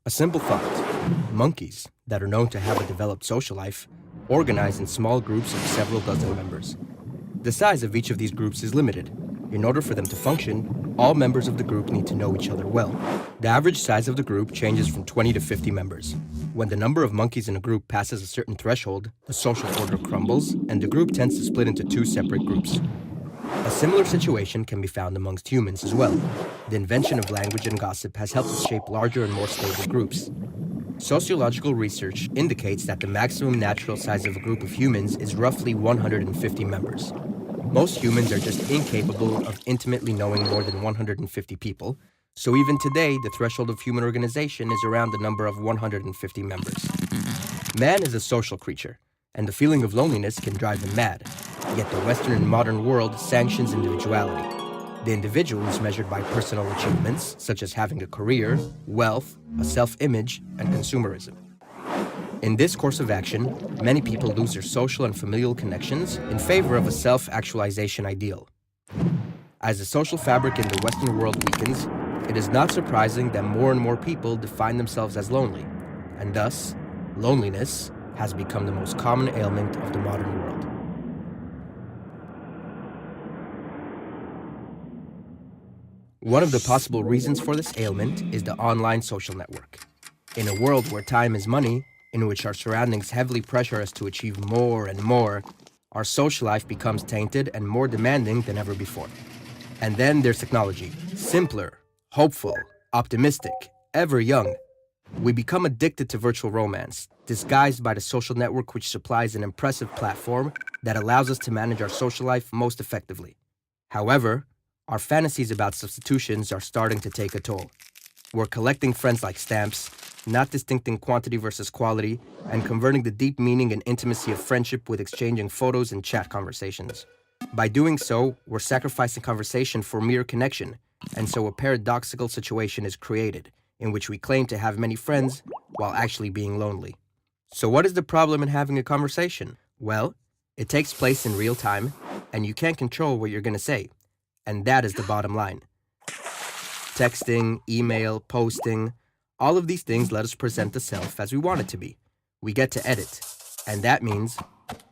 A simple thought. Monkeys, that are known to have a developed social life, organize in small groups of several dozen members. The size of each of these groups is limited. In order for them to function, all members of the group need to know each other well. The average size of the group changes from 20 to 50 members. When the number of monkeys in a group passes a certain threshold, the social order crumbles, and the group tends to split into two separate groups. A similar situation can be found amongst humans as well. The invention of language and gossip has helped us shape larger and more stable groups. Sociological research indicates that the maximum natural size of a group of humans is roughly 150 members. Most humans are just incapable of intimately knowing more than 150 people, so even today, the threshold of human organization is around the number of 150 members. Man is a social creature, and the feeling of loneliness can drive him mad. Yet the Western and modern world sanctions individuality. The individual is measured by personal achievements, such as having a career, wealth, a self-image, and consumerism. In this course of action, many people lose their social and familial connections in favor of a self-actualization ideal. As the social fabric in the Western world weakens, it is not surprising that more and more people define themselves as lonely, and thus, loneliness has become the most common ailment of the modern world. One of the possible reasons for this ailment is the online social network. In a world where time is money, in which our surroundings heavily pressure us to achieve more and more, our social life becomes tainted and more demanding than ever before. And then there's technology. Simpler, hopeful, optimistic, ever young. We become addicted to virtual romance, disguised by the social network which supplies an impressive platform that allows us to manage our social life most effectively. However, our fantasies about substitutions are starting to take a toll. We're collecting friends like stamps, not distincting quantity versus quality, and converting the deep meaning and intimacy of friendship with exchanging photos and chat conversations. By doing so, we're sacrificing conversation for mere connection, and so a paradoxical situation is created, in which we claim to have many friends while actually being lonely. So what is the problem in having a conversation? Well, it takes place in real time, and you can't control what you're going to say. And that is the bottom line. Texting, email, posting, all of these things let us present the self as we want it to be. We get to edit, and that means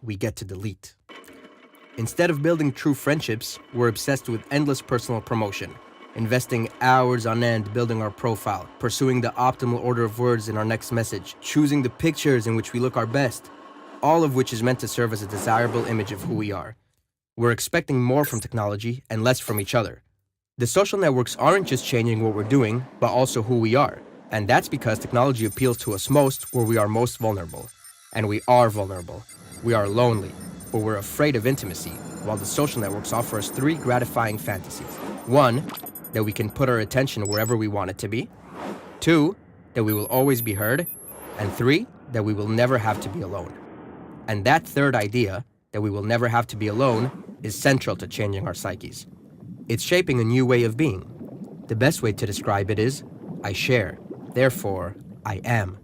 we get to delete. Instead of building true friendships, we're obsessed with endless personal promotion, investing hours on end building our profile, pursuing the optimal order of words in our next message, choosing the pictures in which we look our best, all of which is meant to serve as a desirable image of who we are. We're expecting more from technology and less from each other. The social networks aren't just changing what we're doing, but also who we are. And that's because technology appeals to us most where we are most vulnerable. And we are vulnerable. We are lonely, or we're afraid of intimacy, while the social networks offer us three gratifying fantasies. One, that we can put our attention wherever we want it to be. Two, that we will always be heard. And three, that we will never have to be alone. And that third idea, that we will never have to be alone, is central to changing our psyches. It's shaping a new way of being. The best way to describe it is, I share, therefore, I am.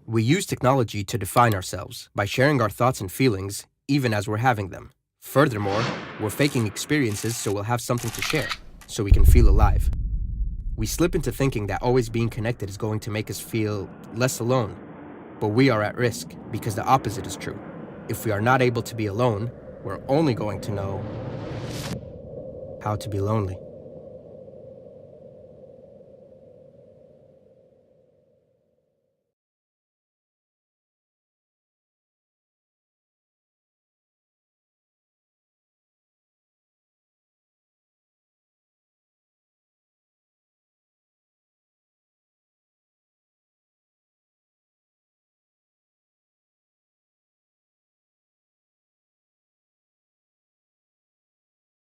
We use technology to define ourselves by sharing our thoughts and feelings, even as we're having them. Furthermore, we're faking experiences so we'll have something to share, so we can feel alive. We slip into thinking that always being connected is going to make us feel less alone. But we are at risk because the opposite is true. If we are not able to be alone, we're only going to know how to be lonely.